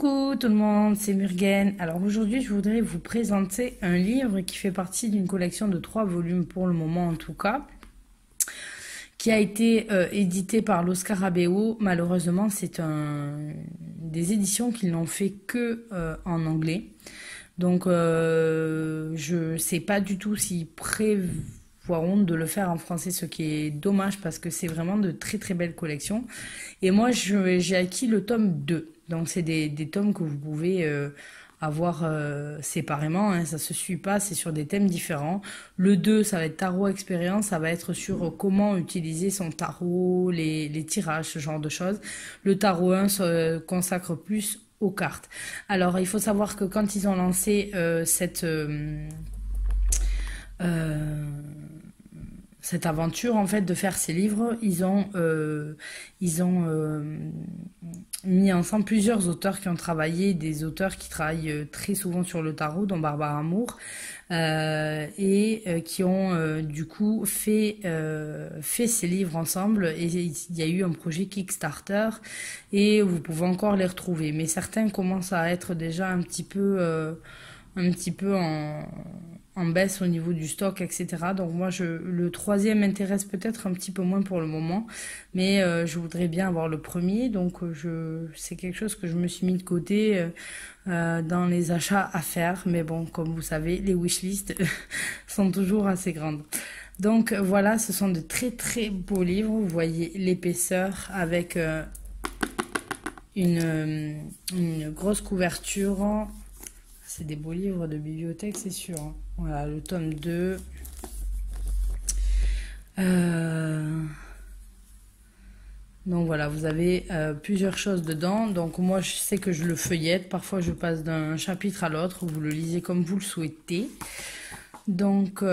Coucou tout le monde, c'est Murgen. Alors aujourd'hui, je voudrais vous présenter un livre qui fait partie d'une collection de 3 volumes pour le moment en tout cas, qui a été édité par Los Scarabeo. Malheureusement, c'est des éditions qui n'ont fait que en anglais. Donc je sais pas du tout s'ils prévoiront de le faire en français, ce qui est dommage parce que c'est vraiment de très très belles collections. Et moi, j'ai acquis le tome 2. Donc c'est des tomes que vous pouvez avoir séparément, hein, ça se suit pas, c'est sur des thèmes différents. Le 2, ça va être tarot expérience, ça va être sur comment utiliser son tarot, les tirages, ce genre de choses. Le tarot 1 se consacre plus aux cartes. Alors il faut savoir que quand ils ont lancé cette aventure en fait de faire ces livres, ils ont mis ensemble plusieurs auteurs qui ont travaillé, des auteurs qui travaillent très souvent sur le tarot, dont Barbara Amour, qui ont du coup fait ces livres ensemble. Et il y a eu un projet Kickstarter et vous pouvez encore les retrouver. Mais certains commencent à être déjà un petit peu en baisse au niveau du stock, etc. Donc moi, le troisième m'intéresse peut-être un petit peu moins pour le moment, mais je voudrais bien avoir le premier, donc c'est quelque chose que je me suis mis de côté dans les achats à faire, mais bon, comme vous savez, les wishlists sont toujours assez grandes. Donc voilà, ce sont de très très beaux livres, vous voyez l'épaisseur avec une grosse couverture. C'est des beaux livres de bibliothèque, c'est sûr. Voilà, le tome 2. Donc voilà, vous avez plusieurs choses dedans. Donc moi, je sais que je le feuillette. Parfois, je passe d'un chapitre à l'autre. Vous le lisez comme vous le souhaitez. Donc,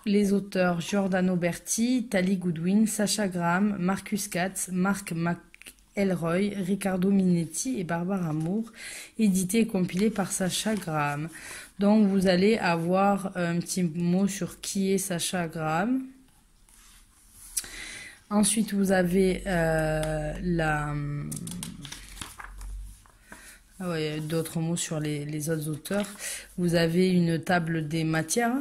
les auteurs Giordano Berti, Tali Goodwin, Sacha Graham, Marcus Katz, Marc Elroy, Riccardo Minetti et Barbara Amour, édité et compilé par Sacha Graham. Donc vous allez avoir un petit mot sur qui est Sacha Graham. Ensuite vous avez d'autres mots sur les autres auteurs. Vous avez une table des matières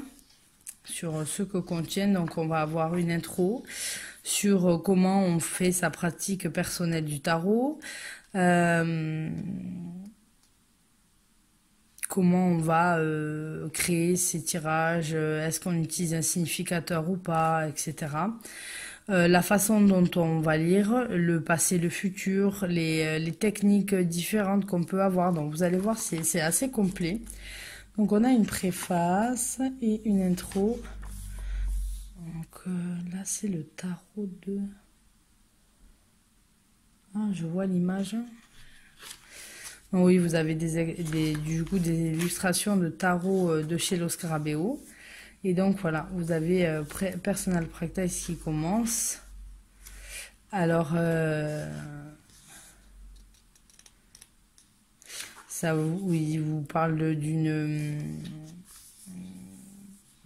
sur ce que contiennent. Donc on va avoir une intro sur comment on fait sa pratique personnelle du tarot, comment on va créer ses tirages, est-ce qu'on utilise un significateur ou pas, etc. La façon dont on va lire, le passé, le futur, les techniques différentes qu'on peut avoir. Donc vous allez voir, c'est assez complet. Donc on a une préface et une intro. Donc là, c'est le tarot de... Ah, je vois l'image. Oui, vous avez du coup des illustrations de tarot de chez Los Scarabeo. Et donc voilà, vous avez Personal Practice qui commence. Alors, il vous parle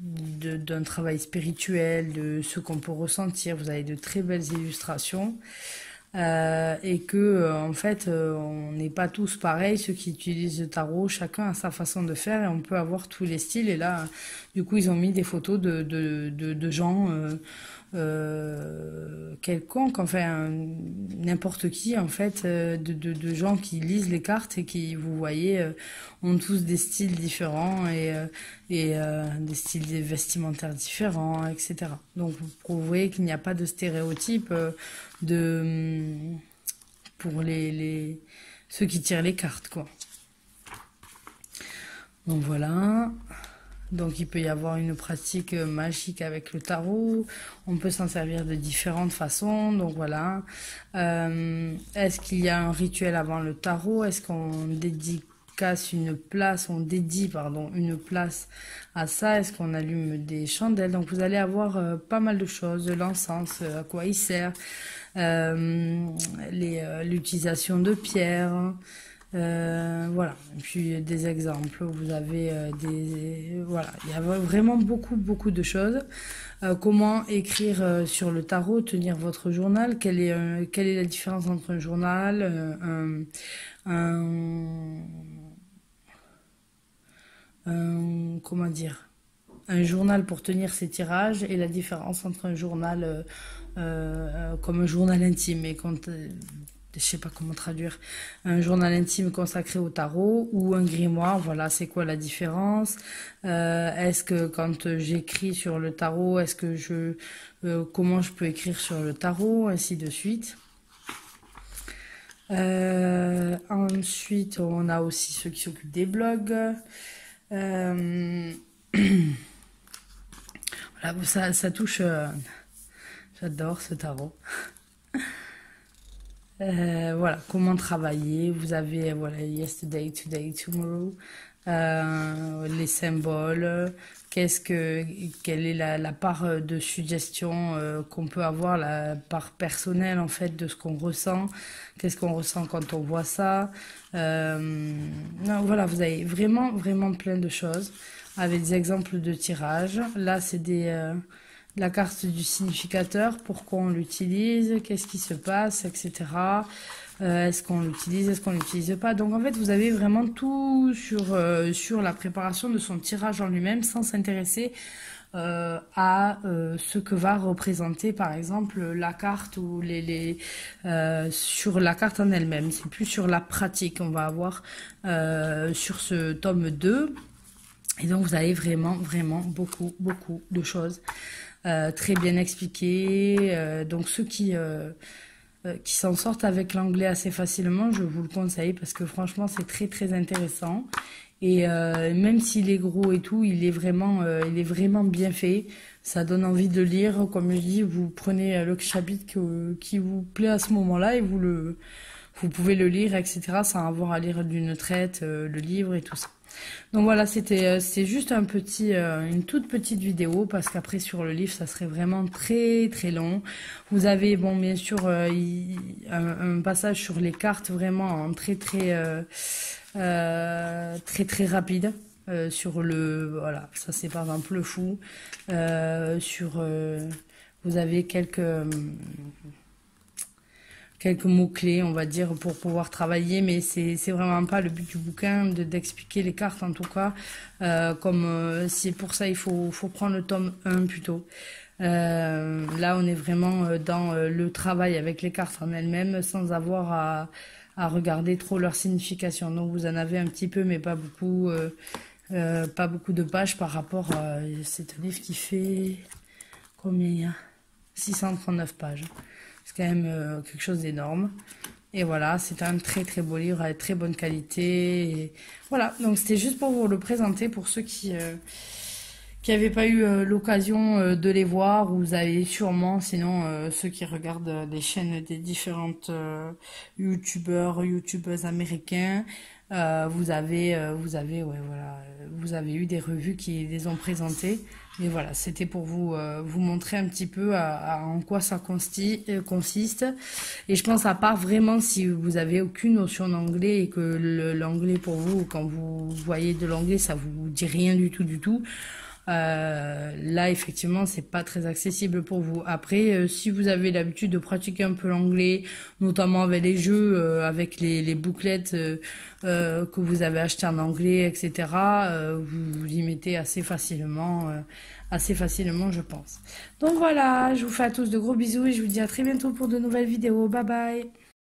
d'un travail spirituel, de ce qu'on peut ressentir. Vous avez de très belles illustrations et que en fait on n'est pas tous pareils, ceux qui utilisent le tarot, chacun a sa façon de faire et on peut avoir tous les styles. Et là du coup ils ont mis des photos de gens quelconques, enfin n'importe qui en fait, de gens qui lisent les cartes et qui, vous voyez, ont tous des styles différents et des styles vestimentaires différents, etc. Donc vous voyez qu'il n'y a pas de stéréotype pour ceux qui tirent les cartes, quoi. Donc voilà. Donc il peut y avoir une pratique magique avec le tarot, on peut s'en servir de différentes façons, donc voilà. Est-ce qu'il y a un rituel avant le tarot? Est-ce qu'on on dédie une place à ça? Est-ce qu'on allume des chandelles? Donc vous allez avoir pas mal de choses, l'encens, à quoi il sert, l'utilisation de pierres, Voilà. Et puis des exemples, vous avez voilà, il y a vraiment beaucoup de choses. Comment écrire sur le tarot, tenir votre journal, quelle est la différence entre un journal, un, comment dire, un journal pour tenir ses tirages et la différence entre un journal comme un journal intime et quand je sais pas comment traduire, un journal intime consacré au tarot ou un grimoire, voilà, c'est quoi la différence? Est-ce que quand j'écris sur le tarot, est-ce que comment je peux écrire sur le tarot, ainsi de suite. Ensuite, on a aussi ceux qui s'occupent des blogs. Voilà, ça touche. J'adore ce tarot. Voilà, comment travailler. Vous avez voilà, yesterday, today, tomorrow. Les symboles. Quelle est la part de suggestion qu'on peut avoir, la part personnelle en fait de ce qu'on ressent. Qu'est-ce qu'on ressent quand on voit ça. Non, voilà, vous avez vraiment plein de choses avec des exemples de tirage. Là, c'est la carte du significateur, pourquoi on l'utilise, qu'est-ce qui se passe, etc. Est-ce qu'on l'utilise, est-ce qu'on l'utilise pas. Donc en fait, vous avez vraiment tout sur la préparation de son tirage en lui-même sans s'intéresser à ce que va représenter par exemple la carte ou sur la carte en elle-même. C'est plus sur la pratique qu'on va avoir sur ce tome 2. Et donc vous avez vraiment beaucoup de choses très bien expliquées. Donc ceux qui s'en sortent avec l'anglais assez facilement, je vous le conseille parce que franchement c'est très intéressant. Et même s'il est gros et tout, il est vraiment bien fait. Ça donne envie de lire. Comme je dis, vous prenez le chapitre qui vous plaît à ce moment-là et vous pouvez le lire, etc. sans avoir à lire d'une traite le livre et tout ça. Donc voilà, c'est juste une toute petite vidéo parce qu'après sur le livre ça serait vraiment très long. Vous avez bon bien sûr un passage sur les cartes vraiment en très rapide. Sur voilà, ça c'est par exemple le fou. Vous avez quelques mots-clés, on va dire, pour pouvoir travailler, mais c'est vraiment pas le but du bouquin d'expliquer les cartes, en tout cas. C'est pour ça, il faut prendre le tome 1 plutôt. Là, on est vraiment dans le travail avec les cartes en elles-mêmes, sans avoir à regarder trop leur signification. Donc, vous en avez un petit peu, mais pas beaucoup de pages par rapport à... C'est un livre qui fait... Combien il y a 639 pages. C'est quand même quelque chose d'énorme. Et voilà, c'est un très beau livre avec très bonne qualité. Et voilà, donc c'était juste pour vous le présenter pour ceux qui n'avaient pas eu l'occasion de les voir. Vous avez sûrement, sinon ceux qui regardent les chaînes des différentes youtubeuses américains, vous avez eu des revues qui les ont présentées. Mais voilà, c'était pour vous montrer un petit peu en quoi ça consiste. Et je pense à part vraiment si vous avez aucune notion d'anglais et que l'anglais pour vous, quand vous voyez de l'anglais, ça vous dit rien du tout. Là, effectivement, c'est pas très accessible pour vous. Après, si vous avez l'habitude de pratiquer un peu l'anglais, notamment avec les jeux, avec les bouclettes que vous avez achetées en anglais, etc., vous y mettez assez facilement, je pense. Donc voilà, je vous fais à tous de gros bisous et je vous dis à très bientôt pour de nouvelles vidéos. Bye bye!